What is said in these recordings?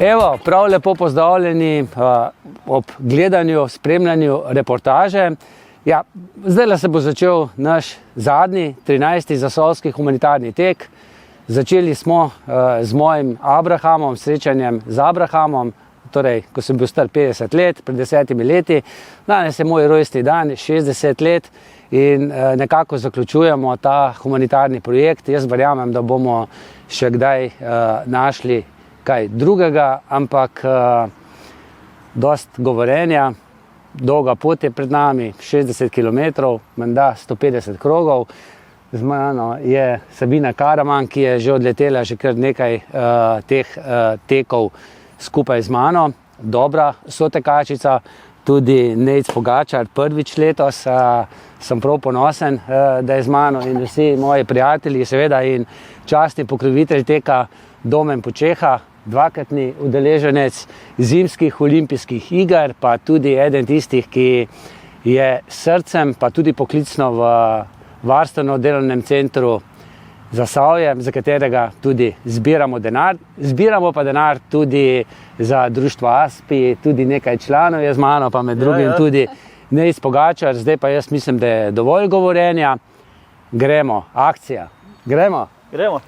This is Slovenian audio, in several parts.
Evo, prav lepo pozdravljeni ob gledanju, spremljanju reportaže. Ja, zdaj se bo začel naš zadnji, 13. zasavski humanitarni tek. Začeli smo z mojim Abrahamom, srečanjem z Abrahamom, torej, ko sem bil star 50 let, pred 10 leti. Danes je moj rojstni dan, 60 let in nekako zaključujemo ta humanitarni projekt. Jaz verjamem, da bomo še kdaj našli kaj drugega, ampak dost govorenja, dolga pot je pred nami, 60 km, menda 150 krogov. Z mano je Sabina Karaman, ki je že odletela že kar nekaj teh tekov skupaj z mano. Dobra sotekačica, tudi Nejc Pogačar prvič letos. Sem prav ponosen, da je z mano in vsi moji prijatelji, seveda in častni pokrovitelj teka Domen Počeha, dvakratni udeleženec zimskih olimpijskih iger, pa tudi eden tistih, ki je srcem, pa tudi poklicno v varstveno-delovnem centru Zasavje, za katerega tudi zbiramo denar. Zbiramo pa denar tudi za društvo ASPI, tudi nekaj članov je z mano, pa med drugim tudi Nejc Pogačar. Zdaj pa jaz mislim, da je dovolj govorenja. Gremo, akcija. Gremo? Gremo.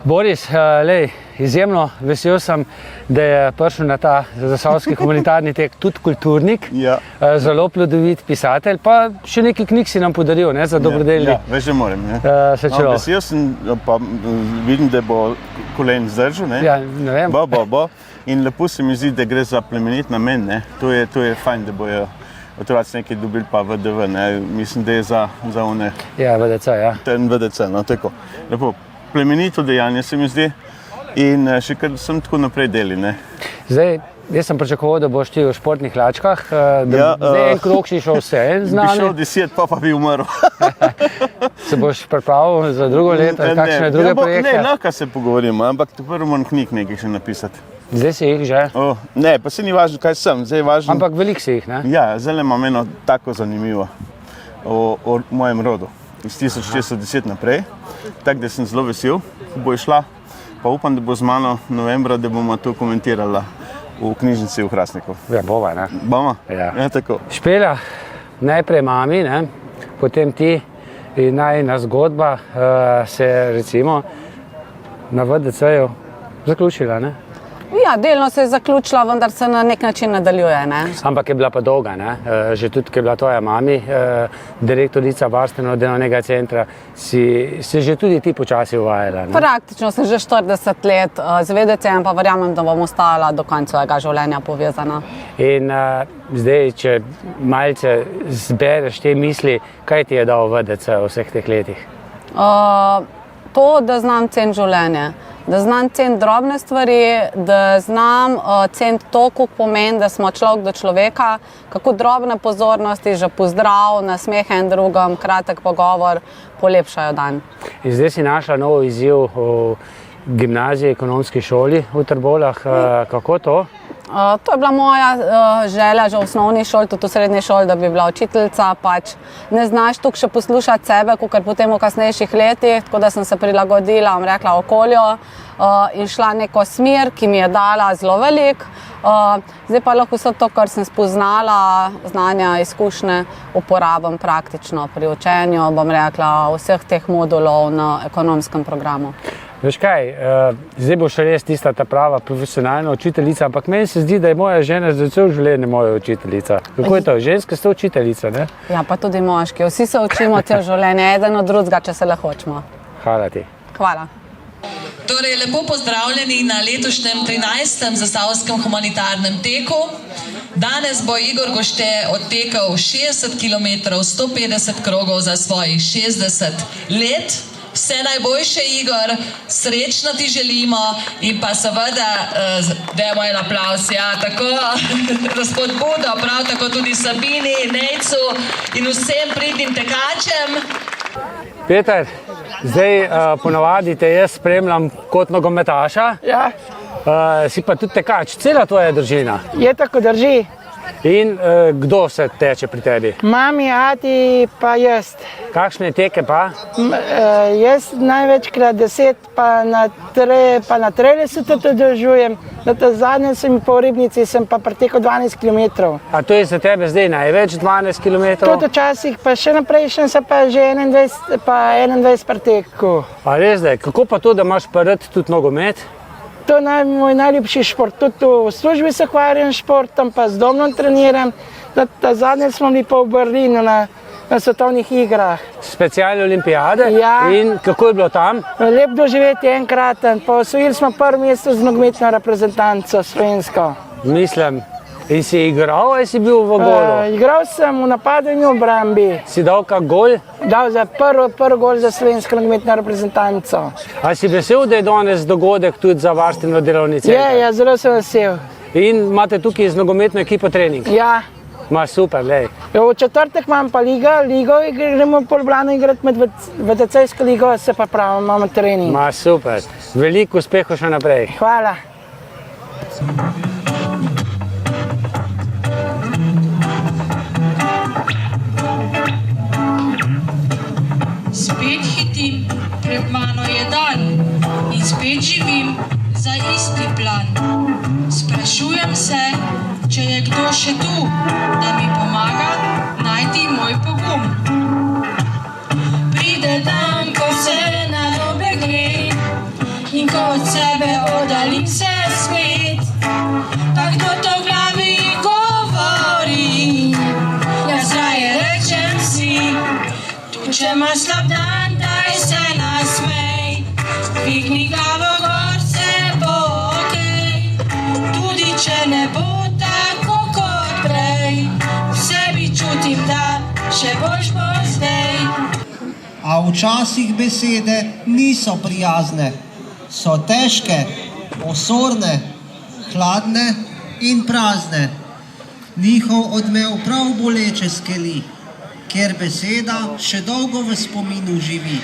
Boris, izjemno vesel sem, da je prišel na ta zasavski humanitarni tek tudi kulturnik, zelo plodovit pisatelj, pa še nekaj knjig si nam podaril, ne, za dobrodelni. Ja, veš, že moram. Vesel sem, pa vidim, da bo kolen zdržal, ne? Ja, ne vem. Bo. In lepo se mi zdi, da gre za plemenit namen, ne? To je fajn, da bojo otroci nekaj dobili pa VDV, ne? Mislim, da je za one... Ja, VDC, ja. Ten VDC, no, tako. Lepo. Plemenito dejanje se mi zdi in še kar sem tako naprej deli. Ne? Zdaj, jaz sem pričakoval, da boš ti v športnih hlačkah, zdaj en krog si šel vse en z nami. Bi šel 10, pa bi umrl. Se boš pripravil za drugo leto, kakšne druge projekte? Ne, lahko se pogovorimo, ampak prvo moram knjig nekaj še napisati. Zdaj si jih že? Ne, pa se ni važno, kaj sem. Zdaj je važno... Ampak veliko si jih, ne? Ja, zdaj imam eno tako zanimivo o mojem rodu. Iz 1610 naprej, tako da sem zelo vesel, ko bo šla, pa upam, da bo z mano novembra, da bomo to komentirala v knjižnici v Hrastniku. Ja, bova, ne? Bomo? Ja. Ja, tako. Špela, najprej mami, ne? Potem ti in najina zgodba se recimo na VDC-ju zaključila, ne? Ja, delno se je zaključila, vendar se na nek način nadaljuje, ne? Ampak je bila pa dolga, ne? Že tudi, ko je bila tvoja mami, direktorica varstveno-delovnega centra, si že tudi ti počasi uvajala, ne? Praktično sem že 40 let z VDC-jem, pa verjamem, da bom ostala do konca svojega življenja povezana. In zdaj, če malce zbereš te misli, kaj ti je dal VDC v vseh teh letih? To, da znam ceniti življenje. Da znam ceniti drobne stvari, da znam ceniti to, koliko pomeni, da smo človek do človeka, kako drobne pozornosti, že pozdrav, nasmeh en drugom, kratek pogovor polepšajo dan. In zdaj si našla nov izziv v gimnaziji, ekonomski šoli v Trboveljah. Kako to? To je bila moja želja že v osnovni šoli, tudi v srednji šoli, da bi bila učiteljica. Pač ne znaš tukaj še poslušati sebe, kakor potem v kasnejših letih, tako da sem se prilagodila, rekla, okolju in šla neko smer, ki mi je dala zelo veliko. Zdaj pa lahko vse to, kar sem spoznala, znanja, izkušnje, uporabim praktično pri učenju, bom rekla, vseh teh modulov na ekonomskem programu. Veš kaj, zdaj bo še res tista ta prava profesionalna učiteljica, ampak meni se zdi, da je moja žena za cel življenje moja učiteljica. Kako je to? Ženske so učiteljica, ne? Ja, pa tudi moški. Vsi se učimo cel življenje, eden od drugega, če se le hočemo. Hvala ti. Hvala. Torej, lepo pozdravljeni na letošnjem 13. zasavskem humanitarnem teku. Danes bo Igor Gošte odtekal 60 km, 150 krogov za svojih 60 let. Vse najboljše, Igor, srečno ti želimo in pa seveda, dajmo en aplavz, ja, tako, gospod Budo, prav tako tudi Sabini, Nejcu in vsem pridnim tekačem. Peter, zdaj ponavadi te jaz spremljam kot nogometaša. Ja. Si pa tudi tekač, cela tvoja družina. Je tako, drži. In kdo se teče pri tebi? Mami, ati pa jaz. Kakšne teke pa? Jaz največkrat 10, pa na trele se tudi držujem. Na ta zadnje sem po Ribnici, sem pa pretekel 12 km. A to je za tebe zdaj največ 12 km? Tudi včasih, pa še naprej se pa že 21 pretekel. A res zdaj, kako pa to, da imaš pa rad tudi nogomet? To je moj najljubši šport. Tudi v službi se ukvarjam s športom, pa z domom treniram. Zadnje smo bili pa v Berlinu na svetovnih igrah. Specialne olimpijade? Ja. In kako je bilo tam? Lep doživeti enkraten. Pa osvojili smo prvo mesto z nogometno reprezentanco slovensko. Mislim. In si igral ali si bil v golu? Igral sem v napadu in v obrambi. Si dal kak gol? Dal za prvi gol za slovensko nogometno reprezentanco. A si vesel, da je danes dogodek tudi za varstveno delovni center? Ja, zelo sem vesel. In imate tukaj z nogometno ekipo trening? Ja. Ma super, lej. V četrtek imam pa ligo gremo po Ljubljano igrati med VTC-jsko ligo, se pa pravim, imamo trening. Ma super. Veliko uspehov še naprej. Hvala. Spet hitim, pred mano je dan in spet živim za isti plan. Sprašujem se, če je kdo še tu, da mi pomaga najti moj pogum. Pride dan, ko se narobe gre in ko od sebe oddalim se svet. Pa kdo to v glavi govori, jaz raje rečem si, če imaš slab dan, daj se nasmej, dvigni glavo gor, vse bo okej, tudi če ne bo tako kot prej, v sebi čutim, da še boljš bo zdaj. A včasih besede niso prijazne, so težke, osorne, hladne in prazne. Njihov odmev prav boleče skeli, ker beseda še dolgo v spominu živi.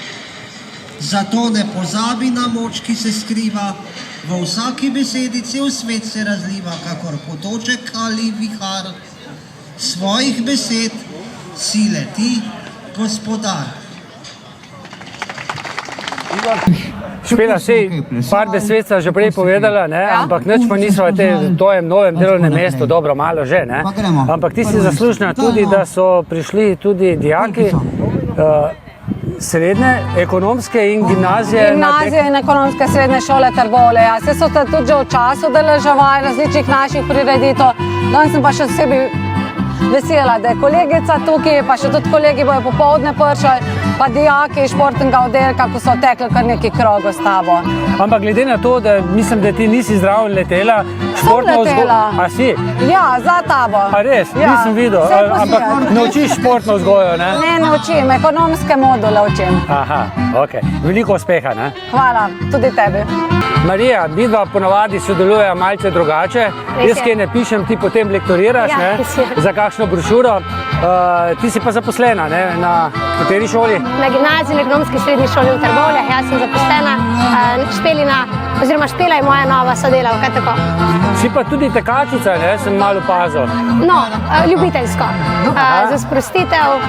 Zato ne pozabi na moč, ki se skriva, v vsaki besedi cel svet se razliva, kakor potoček ali vihar. Svojih besed si leti, gospodar. Špela, sej, par besed sta že prej povedala, ne? Ampak nič pa niso v tvojem novem delovnem mestu, dobro, malo že, ne? Ampak ti si zaslužna tudi, da so prišli tudi dijaki srednje, ekonomske in gimnazije. Gimnazije in ekonomske srednje šole Trbovlje, ja. Se so tudi že v času deleževali različnih naših prireditev. Danes sem pa še posebej vesela, da je kolegica tukaj, pa še tudi kolegi bojo popoldne prišli, pa dijaki športnega oddelka, ko so tekli kar neki krogov s tabo. Ampak glede na to, da mislim, da ti nisi zraven letela, športno letela. A si? Ja, za tabo. A res? Ja. Nisem videl. Ampak naučiš športno vzgojo, ne? Ne, naučim, ekonomske module učim. Aha, ok. Veliko uspeha, ne? Hvala, tudi tebi. Marija, midva ponavadi sodelujejo malce drugače. Jaz kaj ne pišem, ti potem lektoriraš, ne? Za kakšno brošuro. Ti si pa zaposlena, ne? Na kateri šoli? Na gimnaziji, na ekonomski srednji šoli v Trbovljah. Jaz sem zaposlena, Špela je moja nova sodelavka, tako. Si pa tudi tekačica, ne? Sem malo opazil. No, ljubiteljsko. Za sprostitev,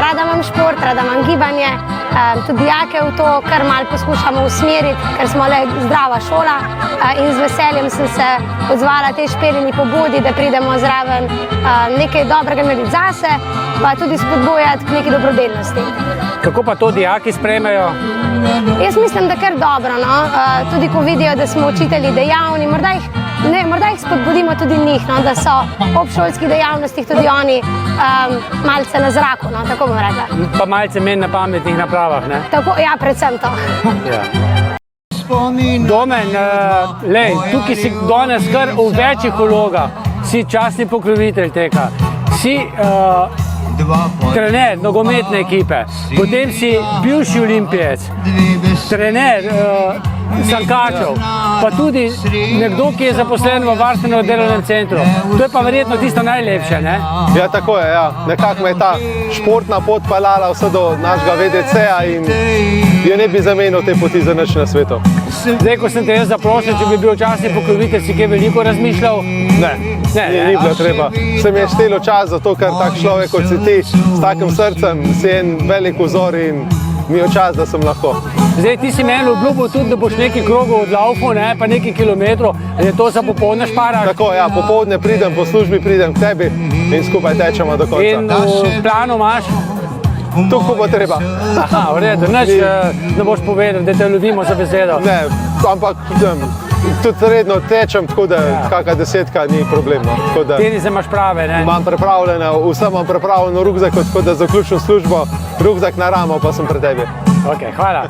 rada imam šport, rada imam gibanje, tudi dijake v to kar malo poskušamo usmeriti, ker smo le zdrava šola in z veseljem sem se odzvala tej Špelini pobudi, da pridemo zraven nekaj dobrega narediti zase, pa tudi spodbujati k neki dobrodelnosti. Kako pa to dijaki sprejmejo? Jaz mislim, da kar dobro, no? Tudi ko vidijo, da smo učitelji dejavni, morda jih spodbudimo tudi njih, no? Da so ob šolskih dejavnostih tudi oni malce na zraku, no? Tako bom rekla. Pa malce menj na pametnih napravah, ne? Tako, ja, predvsem to. Ja. Domen, lej, tukaj si danes kar v večjih vlogah, si častni pokrovitelj teka, si trener nogometne ekipe, potem si bivši olimpijec, trener sankačev, pa tudi nekdo, ki je zaposlen v varstvenem delovnem centru. To je pa verjetno tisto najlepše, ne? Ja, tako je, ja. Nekako me je ta športna pot peljala vse do našega VDC-ja in je ne bi zamenil te poti za nič na svetu. Zdaj, ko sem te jaz zaprosil, če bi bil časni pokrovitelj, si kaj veliko razmišljal? Ne, ni bilo treba. Se mi je štelo čas, zato ker tak človek kot si ti, s takim srcem, si en velik vzor in mi je čas, da sem lahko. Zdaj, ti si meni obljubil tudi, da boš nekaj krogov odlaufal, pa nekaj kilometrov, je to za popoldne šparaš? Tako, ja, popoldne pridem, po službi pridem k tebi in skupaj tečemo do konca. In v planu imaš? Tukaj bo treba. Aha, v redu, nič ne boš povedal, da te ljubimo za besedo. Ne, ampak tudi redno tečem, tako da kakšna desetka ni problem. Tenize imaš prave, ne? Imam pripravljeno, vse imam pripravljeno rukzak, tako da zaključim službo, rukzak na ramo, pa sem pri tebi. Ok, hvala.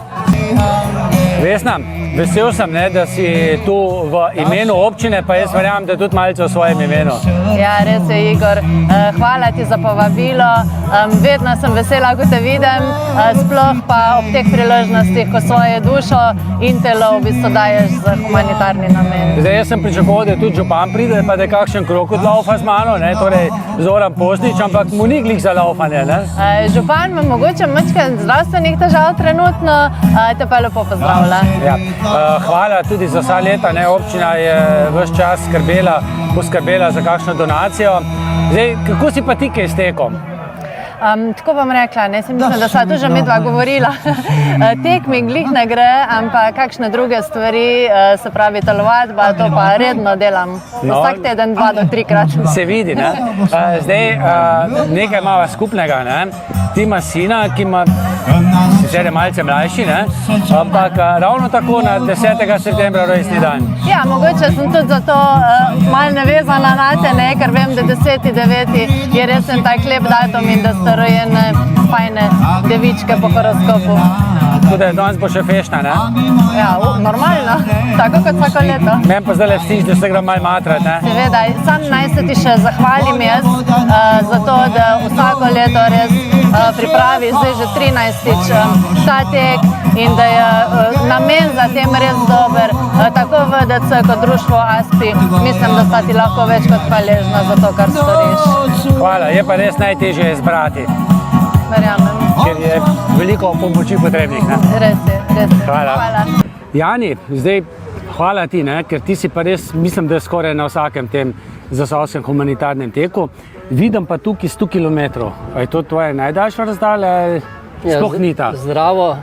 Vesna, vesel sem, da si tu v imenu občine, pa jaz verjamem, da tudi malce v svojem imenu. Ja, res je, Igor. Hvala ti za povabilo. Vedno sem vesela, ko te vidim, sploh pa ob teh priložnostih, ko svojo dušo in telo v bistvu daješ za humanitarni namen. Zdaj, jaz sem pričakoval, da tudi župan pride, pa da je kakšen krog odlaufa z mano, torej Zoran Poznič, ampak mu ni glih za laufanje, ne? Župan ima mogoče majčkeno zdravstvenih težav trenutno, te pa lepo pozdravlja. Ja. Hvala tudi za vsa leta, občina je ves čas poskrbela za kakšno donacijo. Zdaj, kako si pa ti kaj s tekom? Tako bom rekla, mislim, da sva tu že midva govorila. Tek mi glih ne gre, ampak kakšne druge stvari, se pravi telovadba, to pa redno delam. Vsak teden 2 do 3 krat. Se vidi, ne? Zdaj, nekaj imava skupnega, ne? Ti ima sina, ki ima sicer je malce mlajši, ne? Ampak ravno tako na 10. septembra rojstni dan. Ja, mogoče sem tudi zato malo nevezana na te, ker vem, da 10.9. je res en tak lep datum in da ste rojene fajne devičke po horoskopu. Tako da danes bo še fešna, ne? Ja, normalno, tako kot vsako leto. Meni pa zdaj vstiš, da se gra malo matrat, ne? Seveda, sam naj se ti še zahvalim jaz za to, da vsako leto res pripravi zdaj že 13. ta tek in da je namen za tem res dober, tako VDC kot društvo ASPI. Mislim, da sta ti lahko več kot hvaležna za to, kar storiš. Hvala, je pa res najtežje izbrati. Verjamem. Ker je veliko pomoči potrebnih, ne? Res je, res je. Hvala. Jani, zdaj hvala ti, ker ti si pa res, mislim, da skoraj na vsakem tem zasavskem humanitarnem teku. Vidim pa tukaj 100 km. Je to tvoja najdaljša razdalja? Sploh ni ta. Zdravo,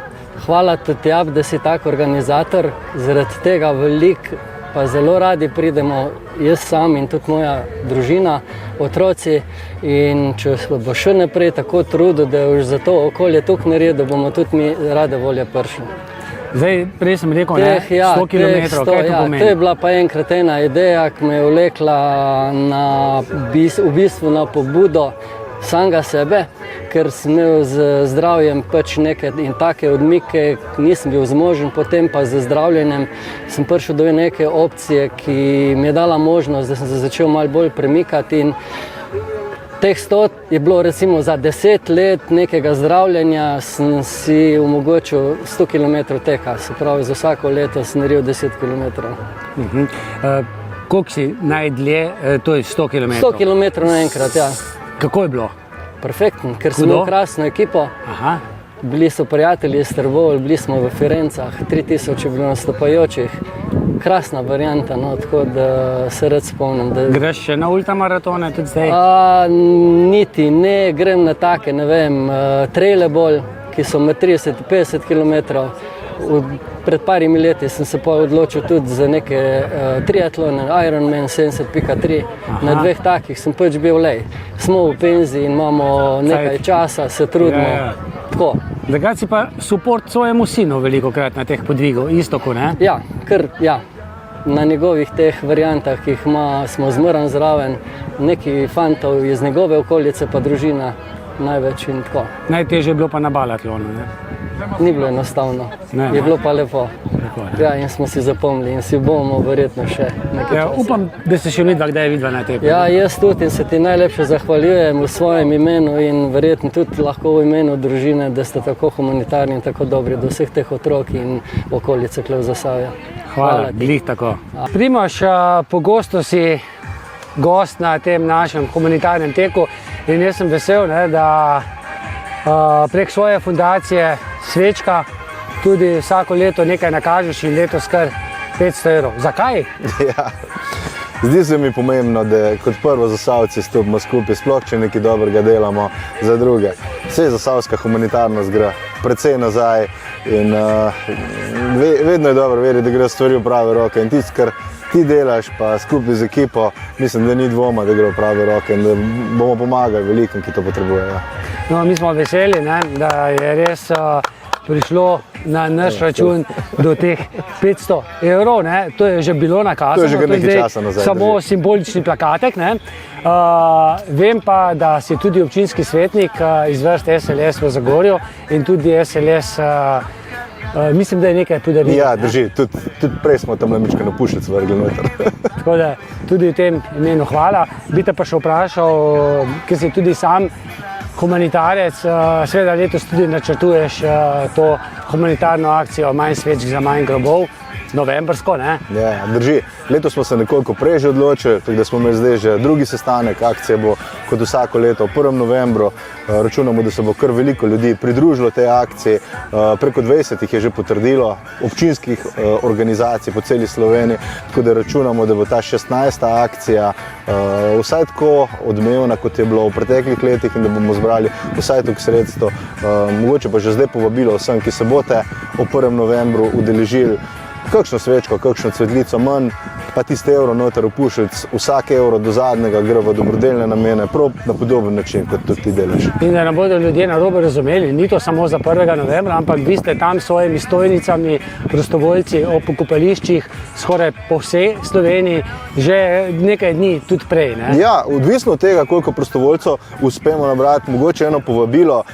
hvala tudi tebi, da si tak organizator. Zaradi tega veliko pa zelo radi pridemo, jaz sam in tudi moja družina, otroci. In če bo še naprej tako trudil, da boš za to okolje tukaj naredil, bomo tudi mi rade volje prišli. Zdaj, prej sem rekel, 100 km, kaj to pomeni? To je bila pa enkrat ena ideja, ki me je vlekla v bistvu na pobudo samega sebe, ker sem imel z zdravjem pač neke in take odmike, nisem bil zmožen, potem pa z zdravljenjem sem prišel do neke opcije, ki mi je dala možnost, da sem se začel malo bolj premikati in teh 100 je bilo recimo za 10 let nekega zdravljenja, sem si omogočil 100 km teka, se pravi za vsako leto sem naredil 10 km. Koliko si najdlje, to je 100 km? 100 km naenkrat, ja. Kako je bilo? Perfektno, ker smo imeli krasno ekipo. Aha. Bili so prijatelji iz Trbovlj, bili smo v Firencah, 3000 je bilo nastopajočih. Krasna varianta, tako da se rad spomnim. Greš še na ultramaratone tudi zdaj? Niti ne, grem na take, ne vem, traile bolj, ki so med 30-50 km. Pred parimi leti sem se pa odločil tudi za neke triatlone, Ironman 70.3. Na 2 takih sem pač bil lej. Smo v penziji in imamo nekaj časa, se trudimo. Tako. Zakaj si pa suport svojemu sinu veliko krat na teh podvigov, Istoku, ne? Ja, ja. Na njegovih teh variantah, ki jih ima, smo zmeraj zraven, neki fantov iz njegove okolice pa družina največ in tako. Najtežje je bilo pa na balatlonu, ne? Ni bilo enostavno, je bilo pa lepo. Ja, in smo si zapomnili in si bomo verjetno še nekaj časa. Upam, da se še kdaj vidva na teku. Ja, jaz tudi in se ti najlepše zahvaljujem v svojem imenu in verjetno tudi lahko v imenu družine, da ste tako humanitarni in tako dobri do vseh teh otrok in okolice tukaj v Zasavju. Hvala, glih tako. Primož, pogosto si gost na tem našem humanitarnem teku in jaz sem vesel, da prek svoje fundacije Svečka tudi vsako leto nekaj nakažeš in letos kar 500 evrov. Zakaj? Ja. Zdi se mi pomembno, da kot prvo Zasavci stopimo skupaj, sploh če nekaj dobrega delamo za druge. Vse zasavska humanitarnost gre precej nazaj in vedno je dobro vedeti, da gre stvari v prave roke. In tisto, kar ti delaš pa skupaj z ekipo, mislim, da ni dvoma, da gre v prave roke in da bomo pomagali velikim, ki to potrebujejo. No, mi smo veseli, ne, da je res prišlo na naš račun do teh 500 evrov. Ne. To je že bilo nakazano. To je že kar nekaj časa nazaj. Samo simbolični plakatek. Ne. Vem pa, da si tudi občinski svetnik iz vrst SLS v Zagorju in tudi SLS mislim, da je nekaj podaril. Ja, drži. Tudi prej smo tam lemičkano pušlic vrgli noter. Tako da tudi v tem imenu hvala. Bi te pa še vprašal, ker si tudi sam humanitarec, seveda letos tudi načrtuješ to humanitarno akcijo Manj svečk za manj grobov, novembrsko, ne? Ja, drži. Letos smo se nekoliko prej že odločili, tako da smo imeli zdaj že drugi sestanek. Akcija bo kot vsako leto v 1. novembru. Računamo, da se bo kar veliko ljudi pridružilo tej akciji. Preko 20 jih je že potrdilo, občinskih organizacij po celi Sloveniji, tako da računamo, da bo ta 16. akcija vsaj tako odmevna, kot je bilo v preteklih letih in da bomo zbrali vsaj toliko sredstev. Mogoče pa že zdaj povabilo vsem, ki se boste v 1. novembru udeležili, kakšno svečko, kakšno cvetlico manj, pa tisti evro noter v pušilc, vsak evro do zadnjega gre v dobrodelne namene, prav na podoben način, kot tudi ti delaš. In da ne bodo ljudje narobe razumeli, ni to samo za 1. novembra, ampak vi ste tam s svojimi stojnicami, prostovoljci ob pokopališčih, skoraj po vsej Sloveniji, že nekaj dni tudi prej. Ne? Ja, odvisno od tega, koliko prostovoljcev uspemo nabrati, mogoče eno povabilo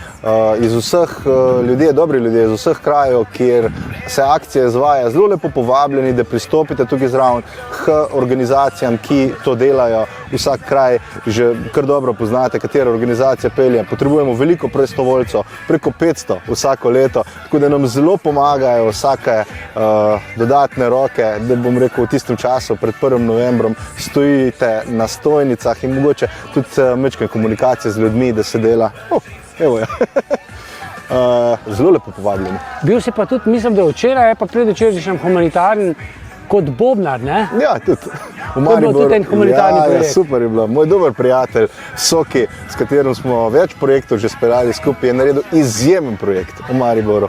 iz vseh ljudi, dobri ljudje, iz vseh krajev, kjer se akcija izvaja, zelo lepo povabljeni, da pristopite tukaj zraven k organizacijam, ki to delajo. Vsak kraj že kar dobro poznate, katera organizacija pelje. Potrebujemo veliko prostovoljcev, preko 500 vsako leto, tako da nam zelo pomagajo vsake dodatne roke, da bom rekel v tistem času pred 1. novembrom stojite na stojnicah in mogoče tudi mečke komunikacije z ljudmi, da se dela. Evo je. Zelo lepo povabljeni. Bil si pa tudi, mislim, da včeraj, pa predvčerajšnjem humanitarni kot bobnar, ne? Ja, tudi. To je bil tudi en humanitarni projekt. Ja, super je bilo. Moj dober prijatelj Soki, s katerim smo več projektov že speljali skupaj, je naredil izjemen projekt v Mariboru.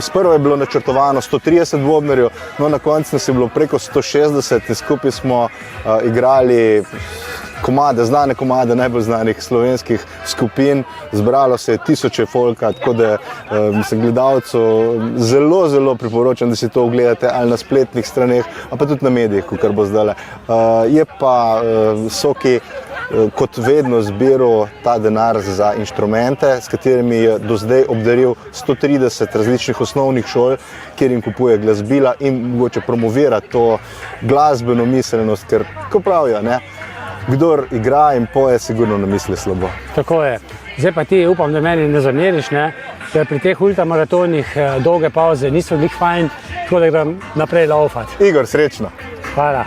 Sprva je bilo načrtovano 130 bobnarjev, no na koncu nas je bilo preko 160 in skupaj smo igrali komade, znane komade najbolj znanih slovenskih skupin. Zbralo se je tisoče folka, tako da mislim gledalcu zelo, zelo priporočam, da si to ogledate ali na spletnih straneh, a pa tudi na medijih, kakor bo zdajle. Je pa Soki kot vedno zbiral ta denar za inštrumente, s katerimi je do zdaj obdaril 130 različnih osnovnih šol, kjer jim kupuje glasbila in mogoče promovira to glasbeno miselnost, ker ko pravijo, ne, kdor igra in poje, sigurno ne misli slabo. Tako je. Zdaj pa ti, upam, da meni ne zameriš, ne, da pri teh ultramaratonih dolge pauze niso glih fajn, tako da grem naprej laufati. Igor, srečno. Hvala.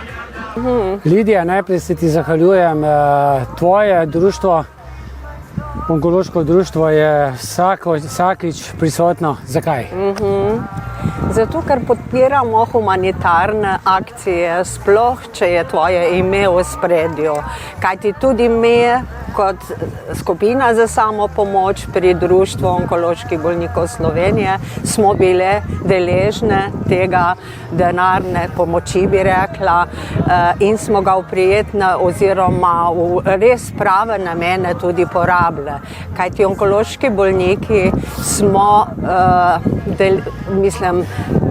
Lidija, najprej se ti zahvaljujem. Tvoje društvo, onkološko društvo, je vsakič prisotno. Zakaj? Zato, ker podpiramo humanitarne akcije, sploh, če je tvoje ime v ospredju. Kajti tudi mi, kot skupina za samopomoč pri Društvu onkoloških bolnikov Slovenije, smo bile deležne tega denarne pomoči, bi rekla, in smo ga v prijetne oziroma v res prave namene tudi porabile. Kajti onkološki bolniki smo, mislim,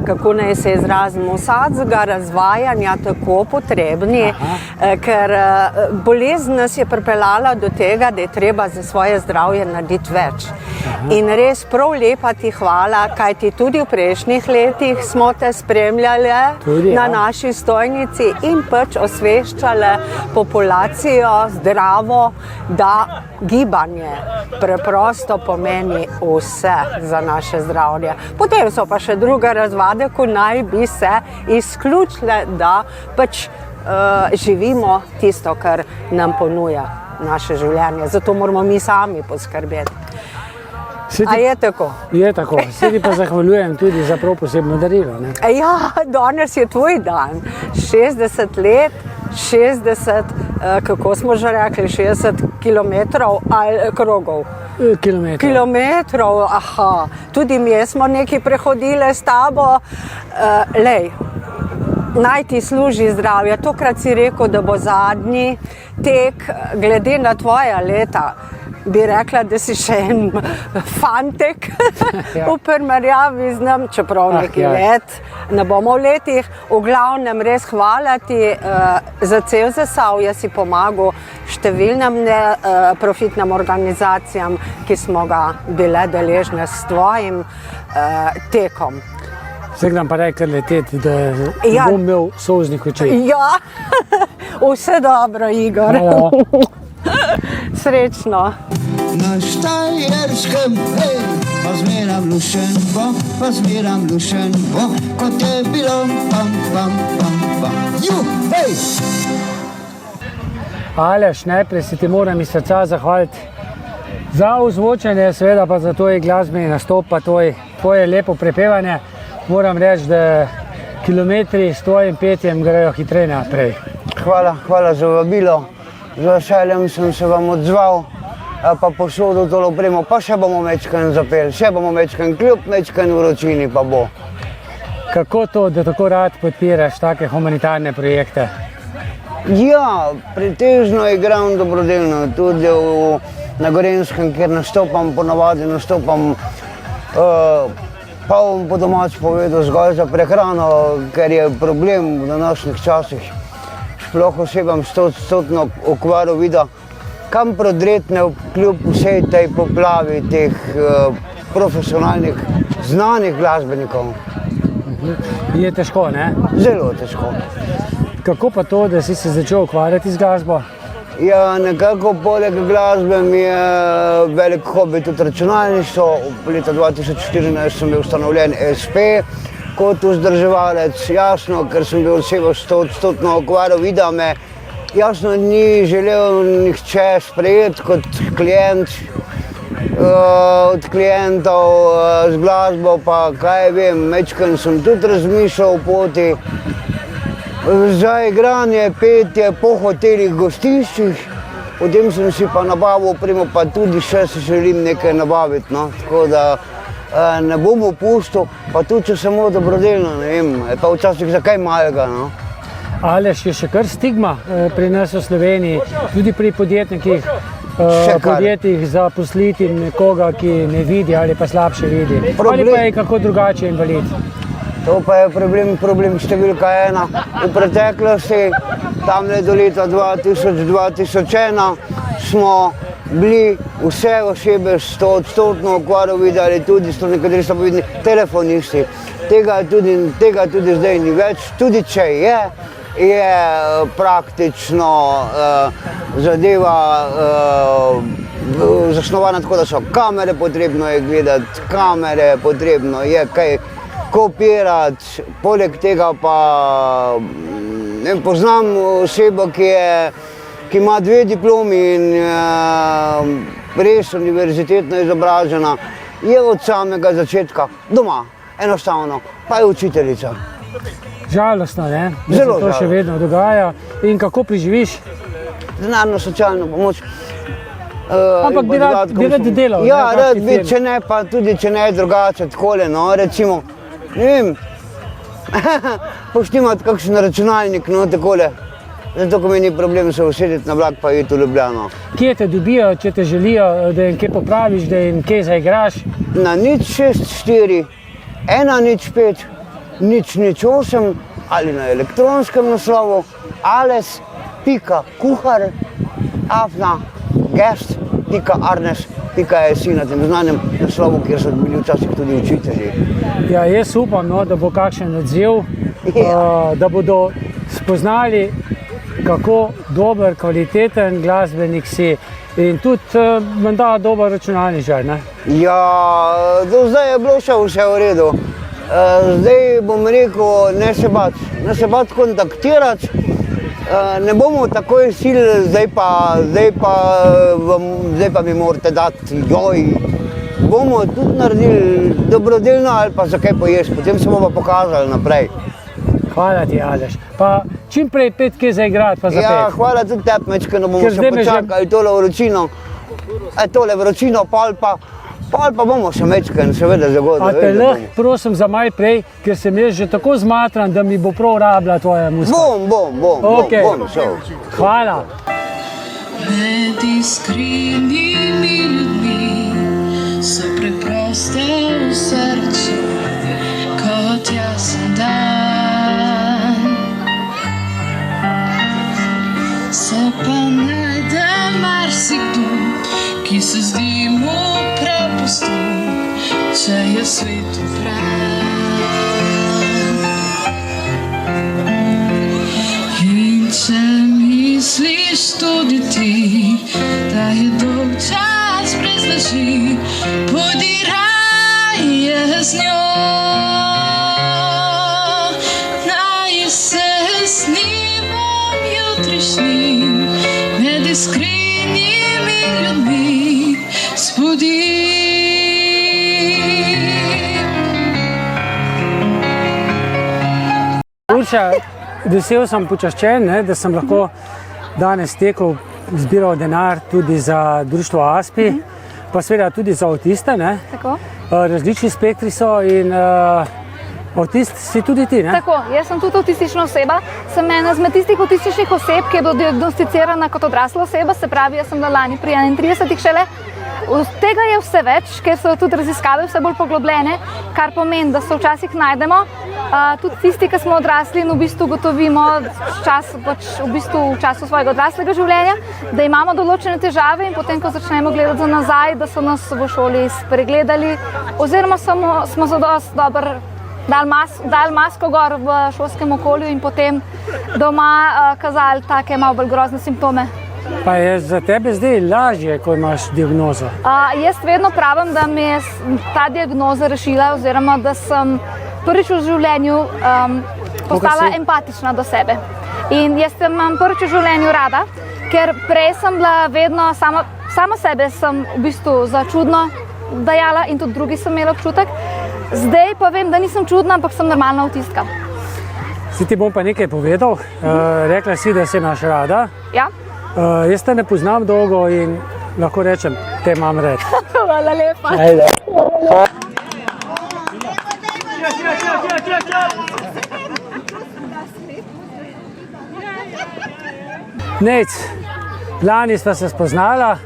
kako naj se izrazimo, vsakega razvajanja tako potrebni, ker bolezen nas je pripeljala do tega, da je treba za svoje zdravje narediti več. In res prav lepa ti hvala, kajti tudi v prejšnjih letih smo te spremljali na naši stojnici in pač osveščali populacijo zdravo, da gibanje preprosto pomeni vse za naše zdravje. Potem so pa še druge razvade, ko naj bi se izključile, da pač živimo tisto, kar nam ponuja naše življenje. Zato moramo mi sami poskrbeti. A je tako? Je tako. Se ti pa zahvaljujem tudi za prav posebno darilo. Ne? Ja, danes je tvoj dan. 60 let, 60, kako smo že rekli, 60 kilometrov ali krogov? Kilometrov, aha. Tudi mi smo nekaj prehodile s tabo. Lej, naj ti služi zdravje. Tokrat si rekel, da bo zadnji tek, glede na tvoja leta. Bi rekla, da si še en fantek v primerjavi z nam, čeprav neki let, ne bomo v letih. V glavnem res hvala ti za cel Zasavje, si pomagal številnim neprofitnim organizacijam, ki smo ga bile deležne s tvojim tekom. Vsak dan pa kar leteti, da ne bom imel solznih oči. Ja, vse dobro, Igor. Srečno. Na Štajerskem, hej, pa zmeram lušen bo, kot je bilo, pam, pam, pam, pam, hej! Aleš, najprej se ti moram iz srca zahvaliti za ozvočenje, seveda pa za tvoj glasbeni nastop, pa tvoje lepo prepevanje. Moram reči, da kilometri s tvojim petjem grejo hitreje naprej. Hvala za vabilo. Z veseljem sem se vam odzval, pa posodil tole opremo, pa še bomo mečken zapeli, kljub mečken vročini pa bo. Kako to, da tako rad podpiraš take humanitarne projekte? Ja, pretežno igram dobrodelno, tudi na Gorenjskem, kjer nastopam, ponavadi nastopam, pa bom po domač povedal zgolj za prehrano, ker je problem v današnjih časih. Sploh osebam 100% okvaro vida, kam prodretne kljub vsej tej poplavi teh profesionalnih, znanih glasbenikov. Je težko, ne? Zelo težko. Kako pa to, da si se začel ukvarjati z glasbo? Ja, nekako poleg glasbe mi je velik hobi tudi računalništvo. Leta 2014 sem bil ustanovljen SP, kot vzdrževalec, jasno, ker sem bil oseba 100% okvaro vida, me jasno ni želel nihče sprejeti kot klient od klientov z glasbo, pa kaj vem, mečken sem tudi razmišljal o poti za igranje, petje po hotelih, gostiščih, potem sem si pa nabavil opremo, pa tudi še si želim nekaj nabaviti, no, tako da ne bom opustil, pa tudi če samo dobrodelno, ne vem, pa včasih za kaj malega, no. Aleš, je še kar stigma pri nas v Sloveniji, tudi pri podjetnikih, podjetjih zaposliti nekoga, ki ne vidi ali pa slabše vidi, ali pa je kako drugače invalid. To pa je problem številka 1. V preteklosti, tamle do leta 2000-2001, smo bili vse osebe s 100% okvaro vida ali tudi nekateri slabovidni telefonisti. Tega tudi zdaj ni več, tudi če je praktično zadeva zasnovana tako, da so kamere, potrebno je gledati kamere, potrebno je kaj kopirati, poleg tega pa poznam osebo, ki ima 2 diplomi in res univerzitetno izobražena, je od samega začetka doma, enostavno, pa je učiteljica. Žalostno, ne? Zelo žalostno. To še vedno dogaja. In kako preživiš? Denarno-socialno pomoč. Ampak bi rad delal? Ja, rad bi, če ne, pa tudi če ne drugače, takole, no, recimo, ne vem, poštimati kakšen računalnik, no, takole. Zato, ko mi ni problem se usedeti na vlak pa iti v Ljubljano. Kje te dobijo, če te želijo, da jim kaj popraviš, da jim kaj zaigraš? Na 064 105 008 ali na elektronskem naslovu ales.kuhar@guest.arnes.si na tem znanem naslovu, kjer so bili včasih tudi učitelji. Ja, jaz upam, no, da bo kakšen odziv, da bodo spoznali, kako dober, kvaliteten glasbenik si in tudi menda dober računalničar, ne? Ja, do zdaj je bilo še vse v redu. Zdaj bom rekel, ne se bati kontaktirati, ne bomo takoj silili, zdaj pa mi morate dati, joj, bomo tudi naredili dobrodelno ali pa za kaj pojesti, potem se bomo pokazali naprej. Hvala ti, Aleš. Pa čim prej 5 zaigrati, pa za 5. Ja, hvala tudi tebi, mečkeno bomo Ker še zdaj me že- počakali tole vročino. Tole vročino, pol pa bomo še mečkeno seveda zagodili. A te lahko prosim za malo prej, ker sem jaz že tako zmatran, da mi bo prav rabila tvoja muzika. Bom šel. Hvala. Med iskrenimi ljudmi so preproste v srcu, kot jasen dan. Se pa najde marsikdo, ki se zdi mu prepustil, če je svet upran. In če misliš tudi ti, da je dolg čas brez laži, pojdi raje z njo. Naj se snimam jutrišnjim, med iskrenimi ljudmi zbudim. Urša, vesel sem počaščen, ne, da sem lahko danes tekel, zbiral denar tudi za društvo ASPI, pa seveda tudi za avtiste. Ne. Tako. Različni spektri so in avtist si tudi ti, ne? Tako, jaz sem tudi avtistična oseba. Sem ena izmed tistih avtističnih oseb, ki je bila diagnosticirana kot odrasla oseba, se pravi, jaz sem bila lani pri 31 šele. Od tega je vse več, ker so tudi raziskave vse bolj poglobljene, kar pomeni, da se včasih najdemo, tudi tisti, ki smo odrasli in v bistvu ugotovimo v času svojega odraslega življenja, da imamo določene težave in potem, ko začnemo gledati za nazaj, da so nas v šoli spregledali oziroma smo zadosti dobro dali masko gor v šolskem okolju in potem doma kazali take malo bolj grozne simptome. Pa je za tebe zdaj lažje, ko imaš diagnozo? Jaz vedno pravim, da me je ta diagnoza rešila oziroma da sem prvič v življenju postala empatična do sebe. In jaz se imam prvič v življenju rada, ker prej sem bila vedno sama sebe sem v bistvu za čudno dajala in tudi drugi sem imela občutek. Zdaj pa vem, da nisem čudna, ampak sem normalna avtistka. Si ti bom pa nekaj povedal. Rekla si, da se imaš rada. Ja. Jaz te ne poznam dolgo in lahko rečem, te imam rad. Hvala lepa. Ajde. Nec, lani sva se spoznala,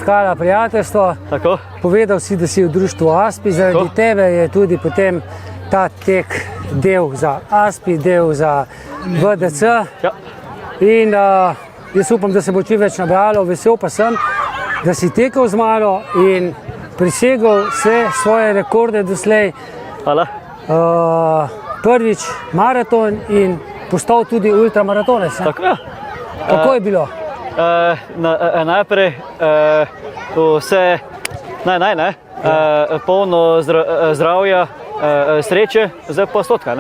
skala prijateljstvo. Tako. Povedal si, da si v društvu ASPI, zaradi tebe je tudi potem ta tek del za ASPI, del za VDC. Ja. In jaz upam, da se bo čim več nabralo. Vesel pa sem, da si tekel z mano in prisegal vse svoje rekorde doslej. Hvala. Prvič maraton in postal tudi ultramaratonec. Tako, ja. Kako je bilo? Najprej vse polno zdravja, sreče, zdaj pa stotka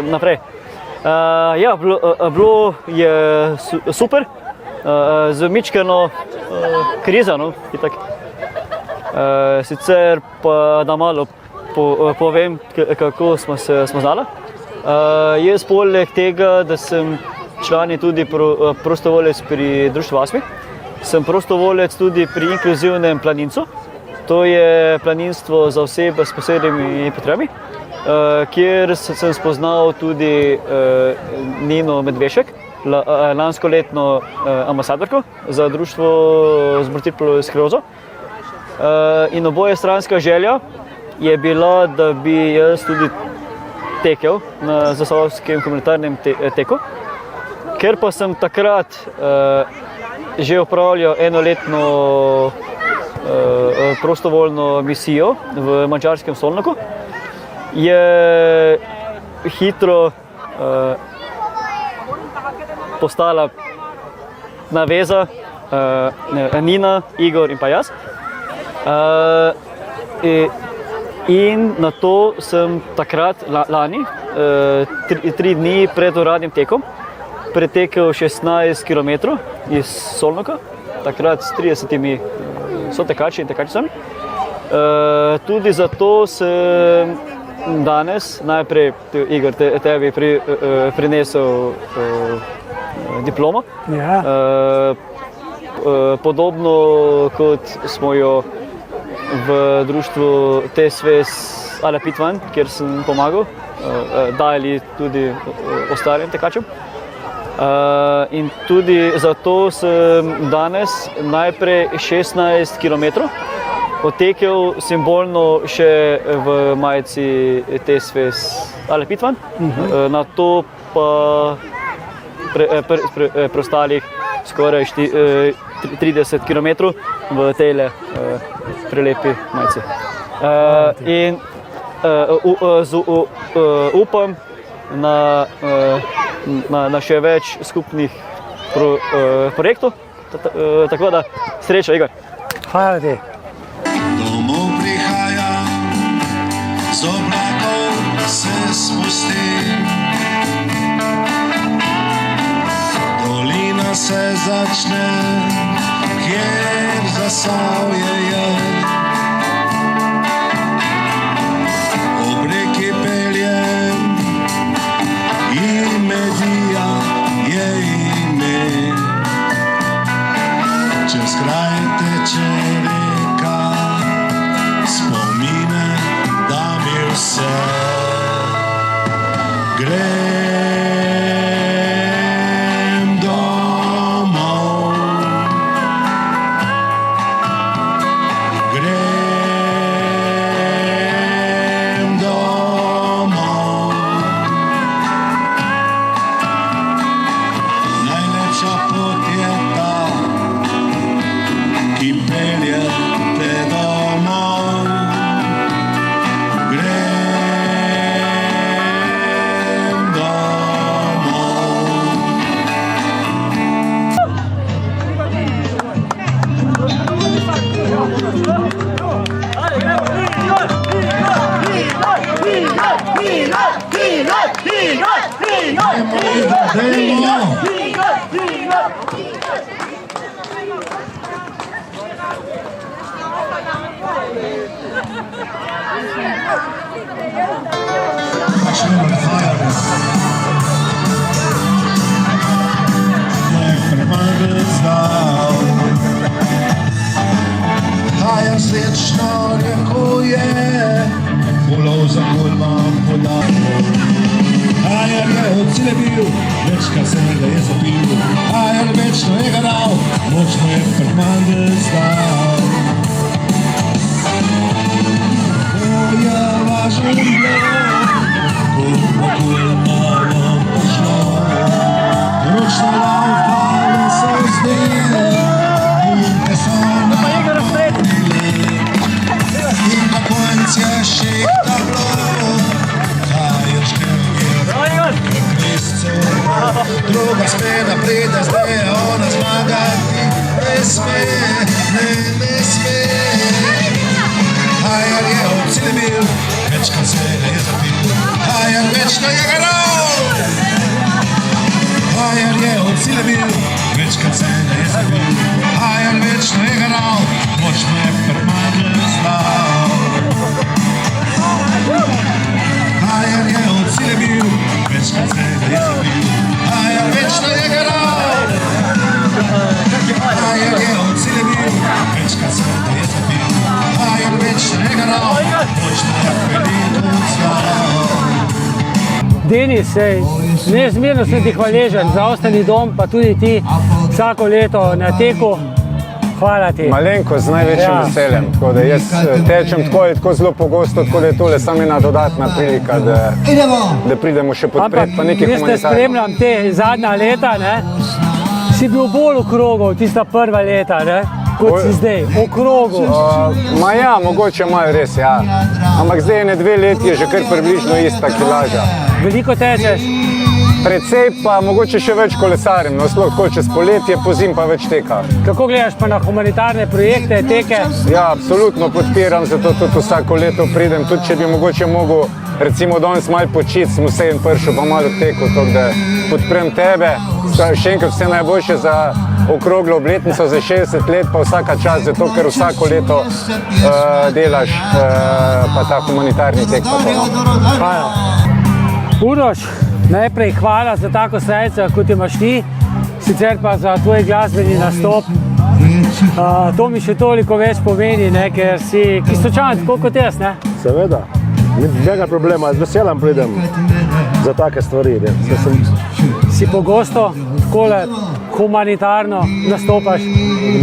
naprej. Ja, bilo je super, z mičkeno krizo, sicer pa da malo povem, kako smo se spoznali. Jaz poleg tega, da sem član tudi prostovoljec pri društvu ASPI, sem prostovoljec tudi pri inkluzivnem planincu. To je planinstvo za osebe s posebnimi potrebami, kjer sem spoznal tudi Nino Medvešek, lanskoletno ambasadorko za društvo z multiplo sklerozo. In oboje stranska želja je bila, da bi jaz tudi tekel na zasavskem humanitarnem teku. Ker pa sem takrat že opravljal enoletno prostovoljno misijo v madžarskem Solnaku, je hitro postala naveza Nina, Igor in pa jaz. In na to sem takrat lani, 3 dni pred uradnim tekom, pretekel 16 km iz Solnoka, takrat s 30 sotekači in tekačicami. Tudi zato sem danes najprej, Igor, tebi prinesel diplomo. Ja. Podobno kot smo jo v društvu TSVS Alepitvan, kjer sem pomagal, dali tudi ostalim tekačem. In tudi zato sem danes najprej 16 km odtekel simbolno še v majici TSVS Alepitvan, na to pa preostalih skoraj 30 km v tej prelepi majici. In upam na še več skupnih projektov. Tako da sreča, Igor. Hvala ti. Domov prihajam, z oblakov se spustim. Dolina se začne, kjer Zasavje je. Ob reki peljem in Medija je ime. Čez kraj teče reka, spomine da mi vse. Grem domov, grem domov. Najlepša pot je ta, ki pelje te domov. Grem domov. Haja srečno reko je, ulov za kulmam podal. Hajar je od sile bil, večkrat se ga je zapil. Hajar večno je ga dal, močno je Fernandez zdal. To je važno bilo, kulma kulmam pošlo. Ročno laufale so zdele, kulme so napunile. In na konec je šik tablo, Hajerškem je preklisco. Druga smena pride, zdaj je ona zmagati. Ne sme, ne sme. Hajar je od sile bil, večkrat se ga je zapil. Hajar večno je ga dal. Hajar je od sile bil, večkrat se ga je zapil. Hajar večno je ga dal, močno je Fernandez zdal. Hajar je od sile bil, večkrat se ga je zapil. Hajar večno je ga dal. Hajar je od sile bil, večkrat se ga je zapil. Hajar večno je ga dal, močno je Fernandez zdal. Denis, neizmerno sem ti hvaležen za ostali dom, pa tudi ti vsako leto na teku. Hvala ti. Malenko z največjim veseljem. Tako da jaz tečem tako zelo pogosto, tako da je tole samo ena dodatna prilika, da pridemo še podpreti pa nekaj humanitarnih. Jaz te spremljam te zadnja leta, ne? Si bil bolj v krogu, tista prva leta, ne? Kot si zdaj, v krogu. Ja, mogoče malo res, ja. Ampak zdaj ene 2 leti je že kar približno ista kilaža. Veliko tečeš? Precej pa mogoče še več kolesarim, no sploh tako čez poletje, pozimi pa več teka. Kako gledaš pa na humanitarne projekte, teke? Ja, absolutno podpiram, zato tudi vsako leto pridem, tudi če bi mogoče mogel recimo danes malo počiti, sem vseeno prišel pa malo tekel, tako da podprem tebe. Še enkrat vse najboljše za okroglo obletnico za 60 let, pa vsaka čast, zato ker vsako leto delaš pa ta humanitarni tek. Hvala. Uroš, najprej hvala za tako sredico, kot imaš ti, sicer pa za tvoj glasbeni nastop. To mi še toliko več pomeni, ne, ker si Kistočan, tako kot jaz, ne? Seveda, nekaj problema, z veseljem pridem za take stvari. Si pogosto takole humanitarno nastopaš?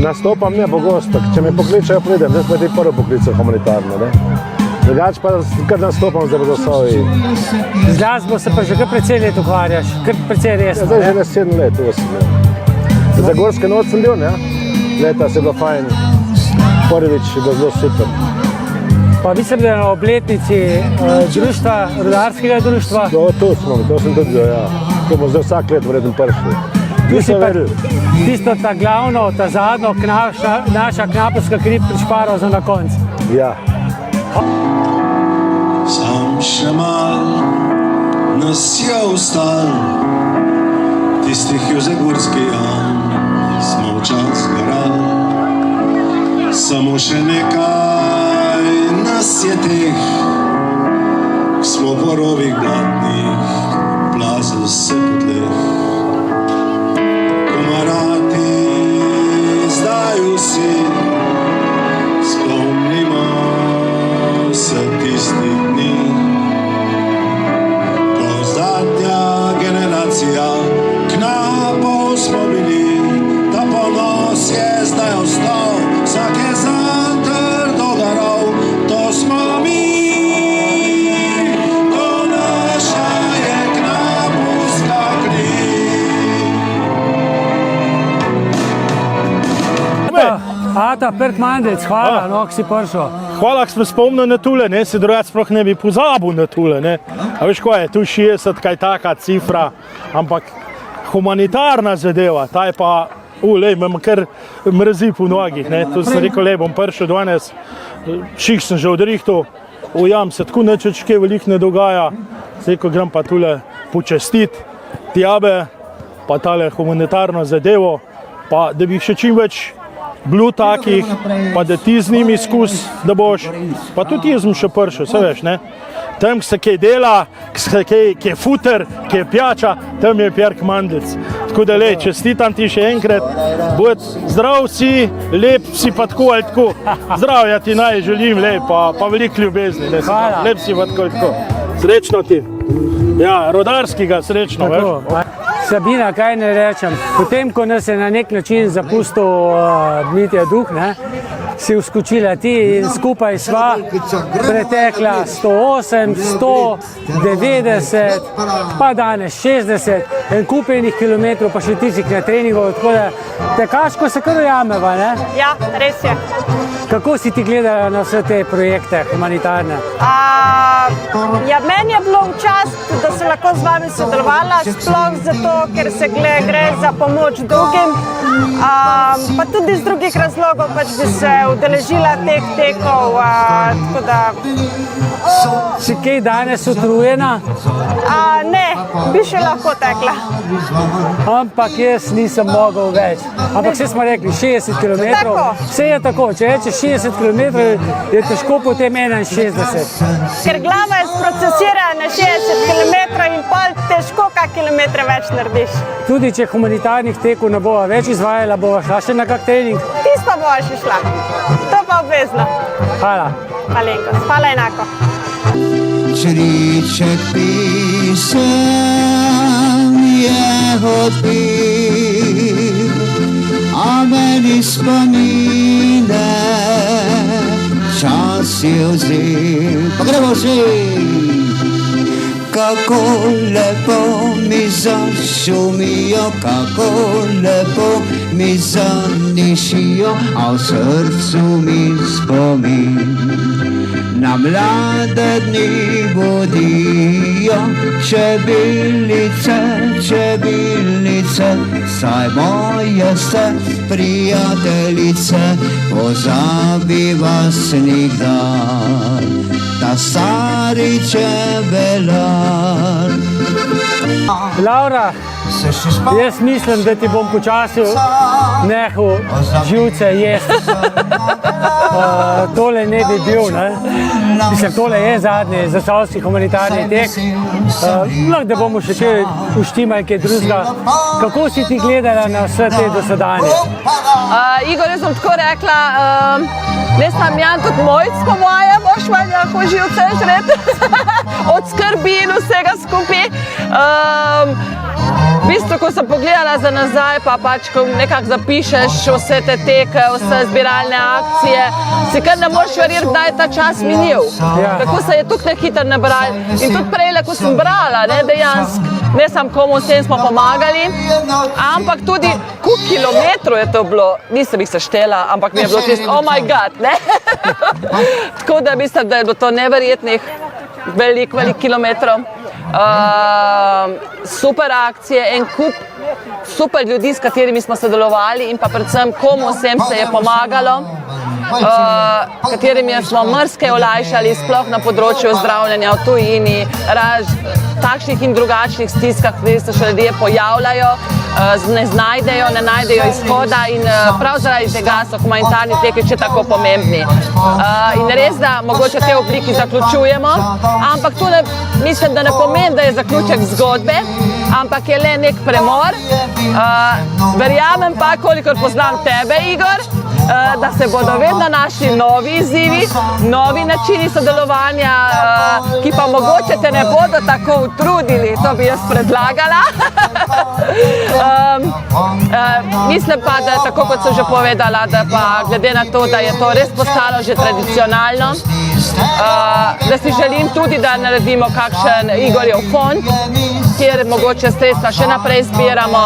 Nastopam ne pogosto, če me pokličejo pridem, zdaj smo ti prvo poklical humanitarno. Drugače pa kar nastopam za Bozosovi. Z glasbo se pa že kar precej let ukvarjaš, kar precej resno. Zdaj že 7 let, 8 let. Za Gorske noč sem bil, ne? Leta se je bilo fajn, prvič je bilo zelo super. Pa mislim, da je na obletnici društva, rudarskega društva. To sem tudi bil, ja. To bo zdaj vsak let vreden pršli. Tisto ta glavno, ta zadnjo, naša knapovska kri prišparov za na konc. Ja. Sam še mal nas je ostal, tistih Jozegorski jam smo včas garali. Samo še nekaj nas je teh, smo po rovih blatnih plazili se po tleh. Kamarati, zdaj vsi spomnimo se tistih dni, ko zadnja generacija knapov smo bili, ta ponos je zdaj ostal, vsak je zatrdo garov, to smo mi, to naša je knapovska kri. Ata Perkmandec, hvala, no, ki si prišel. Hvala, ki smo spomnili na tule, ne, se drugače sploh ne bi pozabil na tule, ne. A veš, kaj je, tu 60, kaj taka cifra, ampak humanitarna zadeva, ta je pa, me kar mrzi po nogih, ne, to sem rekel, bom prišel danes, ših sem že odrihtal, ujam se, tako nič kaj veliko ne dogaja, zdaj, ko grem pa tule počestit tjabe, pa tale humanitarno zadevo, pa da bi še čim več bilo takih, pa da ti z njimi skus, da boš, pa tudi jaz sem še prišel, se veš, ne? Tam, ki se kaj dela, ki je futer, ki je pijača, tam je Perkmandec. Tako da lej, čestitam ti še enkrat, bud zdrav si, lep si pa tako ali tako. Zdravja ti naj želim, lej, pa veliko ljubezni, ne? Lep si pa tako. Srečno ti. Ja, rodarskega srečno, veš? Sabina, kaj ne rečem, potem, ko nas je na nek način zapustil Mitja Duh, ne, si vskočila ti in skupaj sva pretekla 108, 190, pa danes 60, en kupenih kilometrov, pa še tisih na treningu, tako da tekaško se kar ujameva, ne? Ja, res je. Kako si ti gledala na vse te projekte humanitarne? Ja, meni je bilo v čast, da sem lahko z vami sodelovala, sploh zato, ker se gre za pomoč drugim, pa tudi iz drugih razlogov, pač bi se udeležila teh tekov, tako da... Si kaj danes utrujena? Ne, bi še lahko tekla. Ampak jaz nisem mogel več. Ampak vse smo rekli 60 km, vse je tako, če rečeš 60 km, je težko potem 61. Ker glava je sprocesirana na 60 km in pol težko kak kilometre več narediš. Tudi če humanitarnih tekov ne bova več izvajala, bova šla še na kak trening? Tis pa bova še šla. To pa obvezno. Hvala. Malenkost. Hvala enako. Čriček pisem je odpil, a meni spomine čas je vzel. Pa gremo vsi! Kako lepo mi zašumijo, kako lepo mi zanišijo, a v srcu mi spomin na mlade dni vodijo. Čebelice, čebelice, saj moje ste prijateljice, pozabi vas nikdar, ta stari čebelar. Laura, Jaz mislim, da ti bom počasi nehal živce jesti. Tole ne bi bil, ne? Mislim, tole je zadnji zasavski humanitarni tek. Lahko da bomo še kaj uštimali kaj drugega. Kako si ti gledala na vse te dosedanje? Igor, jaz bom tako rekla, ne sam Jan, tudi mojc po moje, boš manj lahko živce žreti od skrbi in vsega skupaj. V bistvu, ko sem pogledala za nazaj, pa pač, ko nekako zapišeš vse te teke, vse zbiralne akcije, si kar ne moreš verjeti, da je ta čas minil. Kako se je tukaj hitro nabral. In tudi prejle, ko sem brala, ne, dejansko, ne samo komu vsem smo pomagali, ampak tudi koliko kilometrov je to bilo, nisem jih seštela, ampak mi je bilo tisto, oh my god, ne. Tako da mislim, da je bilo to neverjetnih velik kilometrov. Super akcije, en kup super ljudi, s katerimi smo sodelovali in pa predvsem komu vsem se je pomagalo, katerimi smo marsikaj olajšali, sploh na področju zdravljenja v tujini, takšnih in drugačnih stiskah, kjer se še ljudje pojavljajo, ne znajdejo, ne najdejo izhoda in prav zaradi tega so humanitarni teki še tako pomembni. In res, da mogoče te obliki zaključujemo, ampak to mislim, da ne pomeni, da je zaključek zgodbe, ampak je le nek premor. Verjamem pa, kolikor poznam tebe, Igor, da se bodo vedno našli novi izzivi, novi načini sodelovanja, ki pa mogoče te ne bodo tako utrudili, to bi jaz predlagala. Mislim pa, da tako kot sem že povedala, da pa glede na to, da je to res postalo že tradicionalno, da si želim tudi, da naredimo kakšen Igorjev fond, kjer mogoče sredstva še naprej zbiramo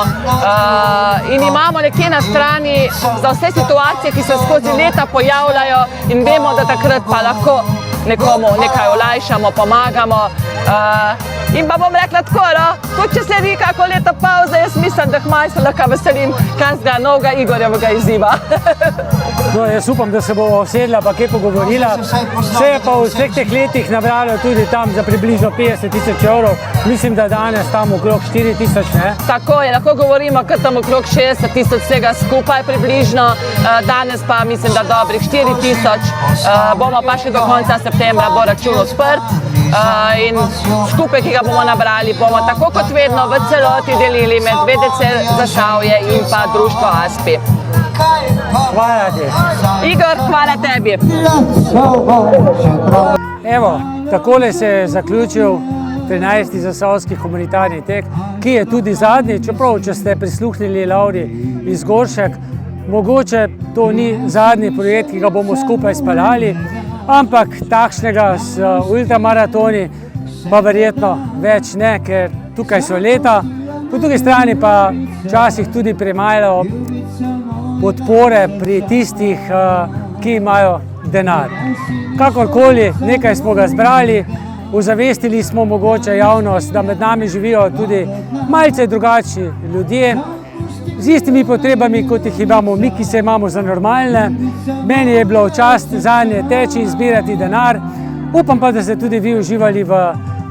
in imamo nekje na strani za vse situacije, ki se skozi leta pojavljajo in vemo, da takrat pa lahko nekomu nekaj olajšamo, pomagamo. In pa bom rekla tako, tudi če sledi kako leto pauze, jaz mislim, da kmalu se lahko veselim kakšnega novega Igorjevega izziva. No, jaz upam, da se bomo usedla pa kaj pogovorila. Se je pa v vseh teh letih nabralo tudi tam za približno 50 000 evrov. Mislim, da danes tam okrog 4 000, ne? Tako je, lahko govorimo, kar tam okrog 60 000 vsega skupaj približno. Danes pa mislim, da dobrih 4 000. Bomo pa še do konca septembra bo račun odprt. In skupaj, ki ga bomo nabrali, bomo tako kot vedno v celoti delili med VDC Zasavje in pa društvo ASPI. Hvala ti. Igor, hvala tebi. Evo, takole se je zaključil 13. zasavski humanitarni tek, ki je tudi zadnji, čeprav, če ste prisluhnili Lauri iz Goršek, mogoče to ni zadnji projekt, ki ga bomo skupaj speljali, ampak takšnega s ultramaratoni pa verjetno več ne, ker tukaj so leta, po drugi strani pa včasih tudi premalo podpore pri tistih, ki imajo denar. Kakorkoli, nekaj smo ga zbrali, ozavestili smo mogoče javnost, da med nami živijo tudi malce drugačni ljudje, z istimi potrebami, kot jih imamo mi, ki se imamo za normalne. Meni je bilo čast zanje teči in zbirati denar. Upam pa, da ste tudi vi uživali v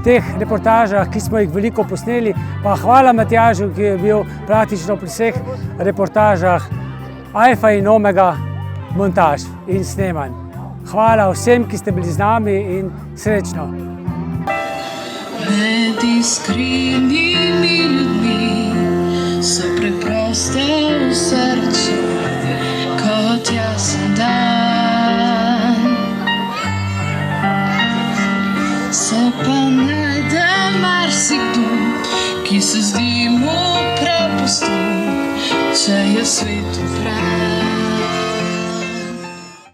teh reportažah, ki smo jih veliko posneli. Pa hvala Matjažu, ki je bil praktično pri vseh reportažah alfa in omega montaž in snemanj. Hvala vsem, ki ste bili z nami in srečno. Med iskrenimi ljudmi so preproste v srcu kot jasen dan. Se pa najde marsikdo, ki se zdi mu prepustil, če je svet prav.